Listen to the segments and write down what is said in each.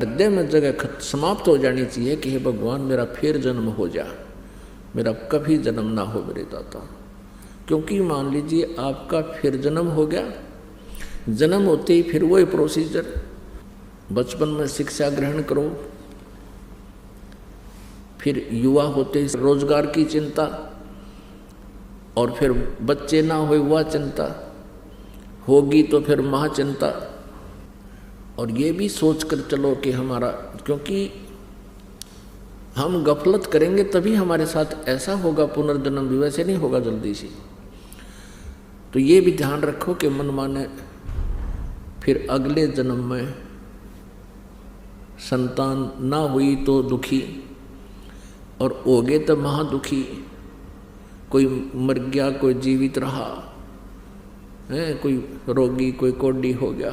हृदय में जगह समाप्त हो जानी चाहिए कि हे भगवान मेरा फिर जन्म हो जा, मेरा कभी जन्म ना हो मेरे दाता। क्योंकि मान लीजिए आपका फिर जन्म हो गया, जन्म होते ही फिर वही प्रोसीजर, बचपन में शिक्षा ग्रहण करो, फिर युवा होते ही रोजगार की चिंता, और फिर बच्चे ना हो वह चिंता होगी तो फिर महाचिंता। और ये भी सोच कर चलो कि हमारा, क्योंकि हम गफलत करेंगे तभी हमारे साथ ऐसा होगा, पुनर्जन्म भी वैसे नहीं होगा जल्दी से। तो ये भी ध्यान रखो कि मन माने फिर अगले जन्म में संतान ना हुई तो दुखी, और हो गए तो महादुखी। कोई मर गया, कोई जीवित रहा है, कोई रोगी, कोई कोढ़ी हो गया।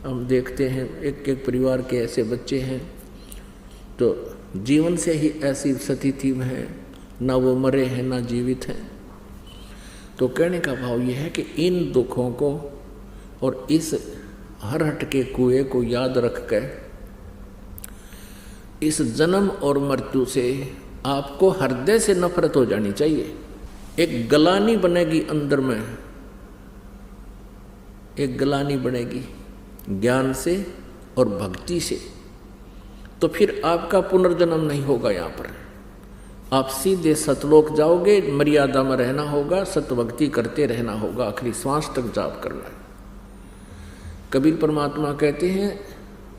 हम देखते हैं एक एक परिवार के ऐसे बच्चे हैं तो जीवन से ही ऐसी स्थिति में है, ना वो मरे हैं ना जीवित हैं। तो कहने का भाव ये है कि इन दुखों को और इस हरहट के कुएं को याद रख कर इस जन्म और मृत्यु से आपको हृदय से नफरत हो जानी चाहिए। एक गलानी बनेगी अंदर में, एक गलानी बनेगी ज्ञान से और भक्ति से, तो फिर आपका पुनर्जन्म नहीं होगा। यहाँ पर आप सीधे सतलोक जाओगे, मर्यादा में रहना होगा, सतभक्ति करते रहना होगा, आखिरी श्वास तक जाप करना है। कबीर परमात्मा कहते हैं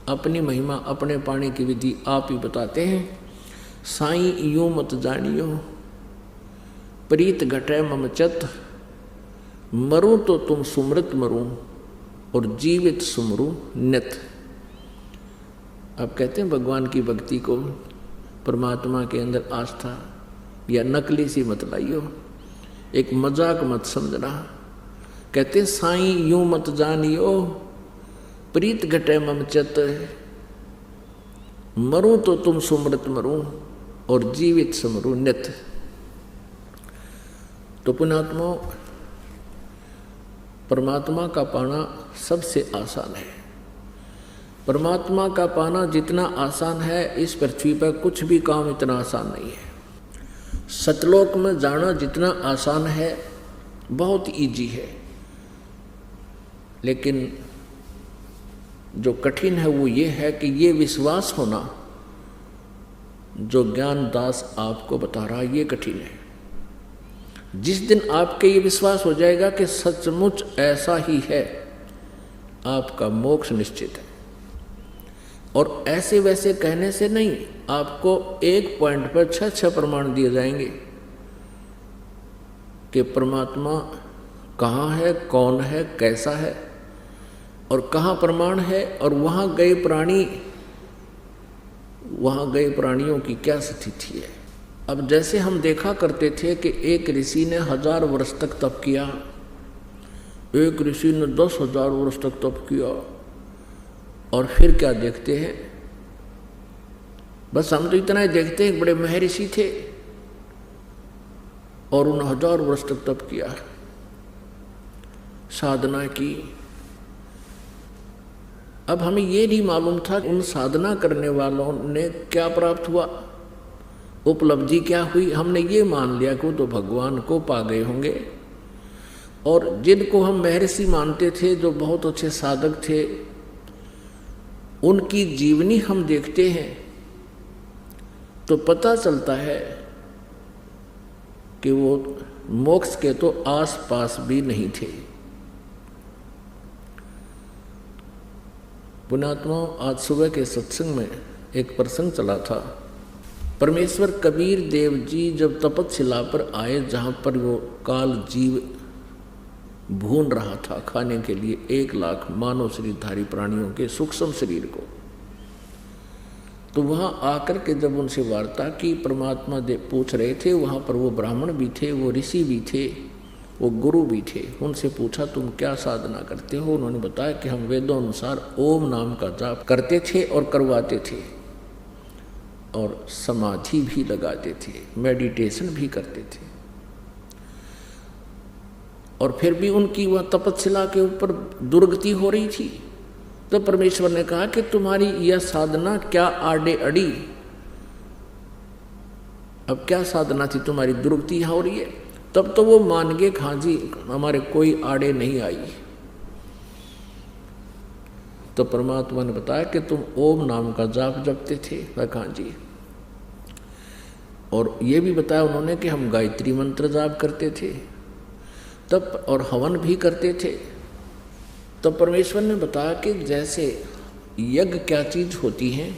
अपनी महिमा अपने पाने की विधि आप ही बताते हैं। साईं यूं मत जानियो प्रीत घटे मम चत, मरूं तो तुम सुमृत मरूं और जीवित सुमरूं नित। आप कहते हैं भगवान की भक्ति को, परमात्मा के अंदर आस्था या नकली सी मत लाइयो, एक मजाक मत समझना। कहते साईं यूं मत जानियो प्रीत घटे मम चत, मरूं तो तुम सुमृत मरूं और जीवित सुमरूं नित। तो पुण्यात्मा, परमात्मा का पाना सबसे आसान है। परमात्मा का पाना जितना आसान है, इस पृथ्वी पर कुछ भी काम इतना आसान नहीं है। सतलोक में जाना जितना आसान है, बहुत इजी है, लेकिन जो कठिन है वो ये है कि ये विश्वास होना जो ज्ञान दास आपको बता रहा है, ये कठिन है। जिस दिन आपके ये विश्वास हो जाएगा कि सचमुच ऐसा ही है, आपका मोक्ष निश्चित है। और ऐसे वैसे कहने से नहीं, आपको एक पॉइंट पर 6 प्रमाण दिए जाएंगे कि परमात्मा कहाँ है, कौन है, कैसा है और कहाँ प्रमाण है, और वहाँ गए प्राणियों की क्या स्थिति है। अब जैसे हम देखा करते थे कि एक ऋषि ने 1000 वर्ष तक तप किया, एक ऋषि ने 10,000 वर्ष तक तप किया, और फिर क्या देखते हैं, बस हम तो इतना ही देखते हैं बड़े महर्षि थे और उन्होंने 1000 वर्ष तक तप किया, साधना की। अब हमें ये नहीं मालूम था उन साधना करने वालों ने क्या प्राप्त हुआ, उपलब्धि क्या हुई। हमने ये मान लिया कि वो तो भगवान को पा गए होंगे। और जिनको हम महर्षि मानते थे, जो बहुत अच्छे साधक थे, उनकी जीवनी हम देखते हैं तो पता चलता है कि वो मोक्ष के तो आस पास भी नहीं थे। पुण्यात्मा, आज सुबह के सत्संग में एक प्रसंग चला था। परमेश्वर कबीर देव जी जब तपस्या पर आए, जहाँ पर वो काल जीव भून रहा था खाने के लिए 1 लाख मानव शरीरधारी प्राणियों के सूक्ष्म शरीर को, तो वहाँ आकर के जब उनसे वार्ता की, परमात्मा पूछ रहे थे, वहाँ पर वो ब्राह्मण भी थे, वो ऋषि भी थे, वो गुरु भी थे। उनसे पूछा तुम क्या साधना करते हो? उन्होंने बताया कि हम वेदों अनुसार ओम नाम का जाप करते थे और करवाते थे, और समाधि भी लगाते थे, मेडिटेशन भी करते थे। और फिर भी उनकी वह तपस्या के ऊपर दुर्गति हो रही थी। तो परमेश्वर ने कहा कि तुम्हारी यह साधना क्या आड़े अड़ी, अब क्या साधना थी तुम्हारी, दुर्गति यहाँ हो रही है। तब तो वो मान गए, हाँ जी हमारे कोई आड़े नहीं आई। तो परमात्मा ने बताया कि तुम ओम नाम का जाप जपते थे, कहा जी। और ये भी बताया उन्होंने कि हम गायत्री मंत्र जाप करते थे तब, और हवन भी करते थे। तब परमेश्वर ने बताया कि जैसे यज्ञ क्या चीज होती है,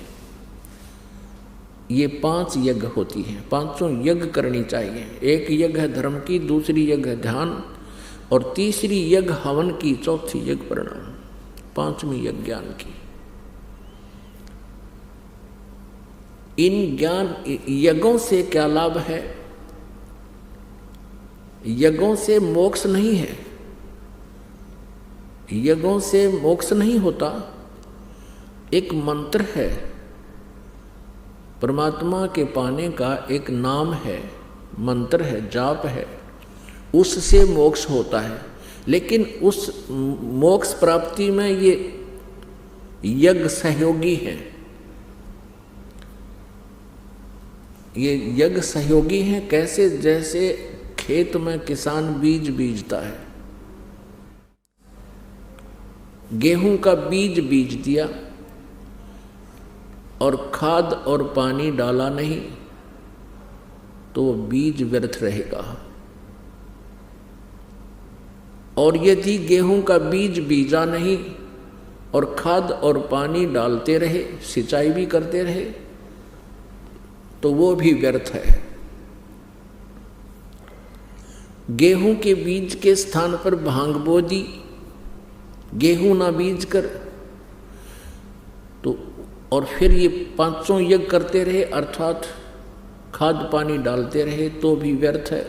ये 5 यज्ञ होती हैं, 5 यज्ञ करनी चाहिए। एक यज्ञ है धर्म की, दूसरी यज्ञ है ध्यान, और तीसरी यज्ञ हवन की, चौथी यज्ञ प्रणाम, 5वीं यज्ञ ज्ञान की। इन ज्ञान यज्ञों से क्या लाभ है? यज्ञों से मोक्ष नहीं है, यज्ञों से मोक्ष नहीं होता। एक मंत्र है, परमात्मा के पाने का एक नाम है, मंत्र है, जाप है, उससे मोक्ष होता है। लेकिन उस मोक्ष प्राप्ति में ये यज्ञ सहयोगी हैं, ये यज्ञ सहयोगी हैं। कैसे? जैसे खेत में किसान बीज बीजता है, गेहूं का बीज बीज दिया और खाद और पानी डाला नहीं तो वो बीज व्यर्थ रहेगा। और यदि गेहूं का बीज बीजा नहीं और खाद और पानी डालते रहे, सिंचाई भी करते रहे, तो वो भी व्यर्थ है। गेहूं के बीज के स्थान पर भांग बो दी, गेहूं ना बीज कर, तो और फिर ये 500 यज्ञ करते रहे, अर्थात खाद पानी डालते रहे, तो भी व्यर्थ है।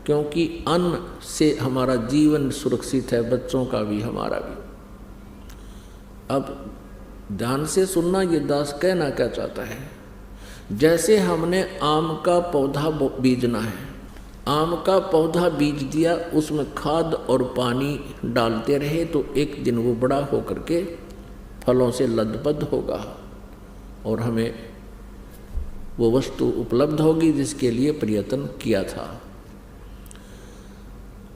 क्योंकि अन्न से हमारा जीवन सुरक्षित है, बच्चों का भी हमारा भी। अब ध्यान से सुनना, ये दास कहना क्या चाहता है। जैसे हमने आम का पौधा बीजना है, आम का पौधा बीज दिया, उसमें खाद और पानी डालते रहे, तो एक दिन वो बड़ा होकर के फलों से लदबद होगा और हमें वो वस्तु उपलब्ध होगी जिसके लिए प्रयत्न किया था।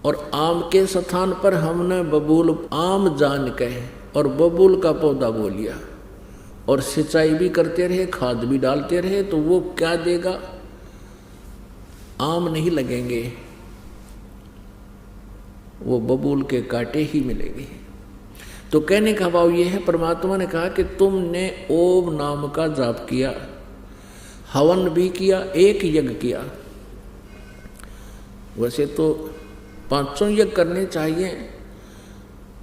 और आम के स्थान पर हमने बबूल आम जान कहे और बबूल का पौधा बो लिया और सिंचाई भी करते रहे, खाद भी डालते रहे, तो वो क्या देगा? आम नहीं लगेंगे, वो बबूल के कांटे ही मिलेंगे। तो कहने का भाव ये है, परमात्मा ने कहा कि तुमने ओम नाम का जाप किया, हवन भी किया, एक यज्ञ किया। वैसे तो 500 यज्ञ करने चाहिए,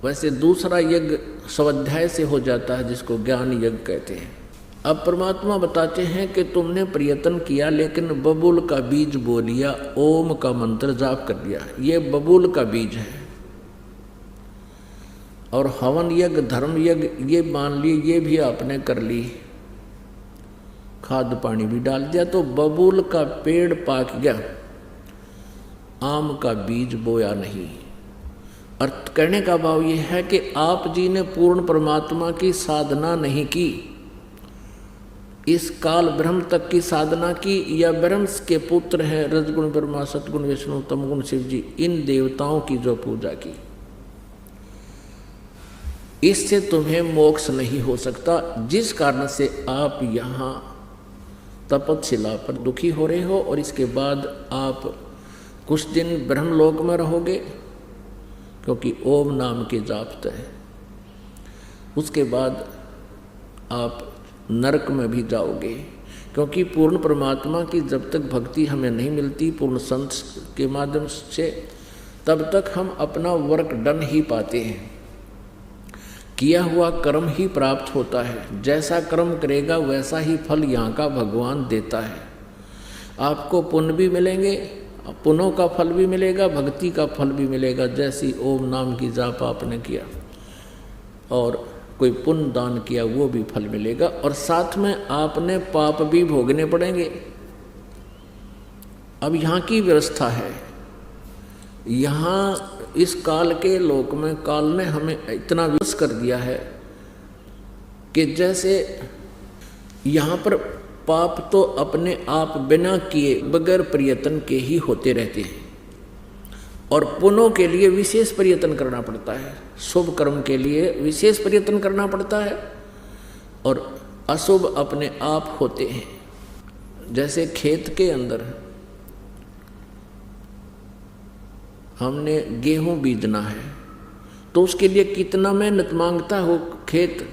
वैसे दूसरा यज्ञ स्वाध्याय से हो जाता है जिसको ज्ञान यज्ञ कहते हैं। अब परमात्मा बताते हैं कि तुमने प्रयत्न किया लेकिन बबूल का बीज बो लिया, ओम का मंत्र जाप कर दिया, ये बबूल का बीज है। और हवन यज्ञ, धर्म यज्ञ, ये मान ली, ये भी आपने कर ली, खाद पानी भी डाल दिया, तो बबूल का पेड़ पाक गया, आम का बीज बोया नहीं। अर्थ कहने का भाव ये है कि आप जी ने पूर्ण परमात्मा की साधना नहीं की, इस काल ब्रह्म तक की साधना की, या ब्रह्म के पुत्र हैं रजगुण ब्रह्मा, सतगुण विष्णु, तमगुण शिव जी, इन देवताओं की जो पूजा की, इससे तुम्हें मोक्ष नहीं हो सकता। जिस कारण से आप यहाँ तपस्या पर दुखी हो रहे हो और इसके बाद आप कुछ दिन ब्रह्मलोक में रहोगे, क्योंकि ओम नाम के जाप है। उसके बाद आप नरक में भी जाओगे, क्योंकि पूर्ण परमात्मा की जब तक भक्ति हमें नहीं मिलती पूर्ण संत के माध्यम से, तब तक हम अपना वर्क डन ही पाते हैं, किया हुआ कर्म ही प्राप्त होता है। जैसा कर्म करेगा वैसा ही फल यहाँ का भगवान देता है। आपको पुण्य भी मिलेंगे, पुण्यों का फल भी मिलेगा, भक्ति का फल भी मिलेगा। जैसी ओम नाम की जाप आपने किया और कोई पुण्य दान किया, वो भी फल मिलेगा, और साथ में आपने पाप भी भोगने पड़ेंगे। अब यहाँ की व्यवस्था है, यहाँ इस काल के लोक में काल ने हमें इतना विवश कर दिया है कि जैसे यहाँ पर पाप तो अपने आप बिना किए बगैर प्रयत्न के ही होते रहते हैं, और पुण्यों के लिए विशेष प्रयत्न करना पड़ता है, शुभ कर्म के लिए विशेष प्रयत्न करना पड़ता है, और अशुभ अपने आप होते हैं। जैसे खेत के अंदर हमने गेहूं बीजना है तो उसके लिए कितना मेहनत मांगता हो खेत।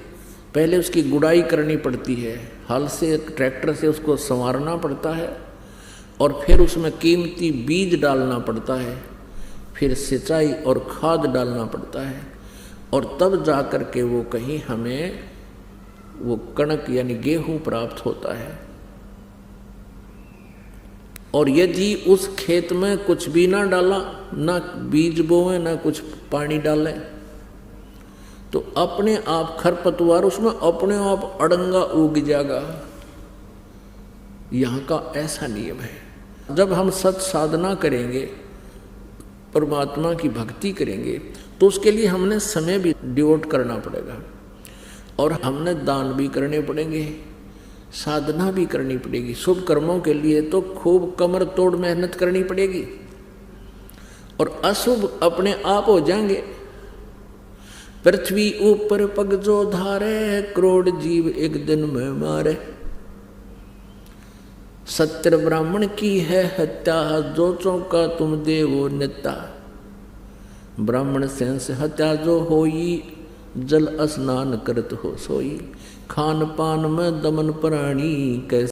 पहले उसकी गुड़ाई करनी पड़ती है, हल से ट्रैक्टर से उसको संवारना पड़ता है, और फिर उसमें कीमती बीज डालना पड़ता है, फिर सिंचाई और खाद डालना पड़ता है, और तब जा कर के वो कहीं हमें वो कणक यानी गेहूं प्राप्त होता है। और यदि उस खेत में कुछ भी ना डाला, ना बीज बोए ना कुछ पानी डाले, तो अपने आप खरपतवार उसमें अपने आप अड़ंगा उग जाएगा। यहाँ का ऐसा नियम है। जब हम सत साधना करेंगे, परमात्मा की भक्ति करेंगे, तो उसके लिए हमने समय भी डिवोट करना पड़ेगा, और हमने दान भी करने पड़ेंगे, साधना भी करनी पड़ेगी। शुभ कर्मों के लिए तो खूब कमर तोड़ मेहनत करनी पड़ेगी, और अशुभ अपने आप हो जाएंगे। पृथ्वी ऊपर पग जो धारे, करोड़ जीव एक दिन में मारे। सत्य ब्राह्मण की है हत्या, जो चौका तुम देवो नेता। ब्राह्मण सेंस हत्या जो होई, जल स्नान करत हो सोई। खान पान में दमन प्राणी, कैसे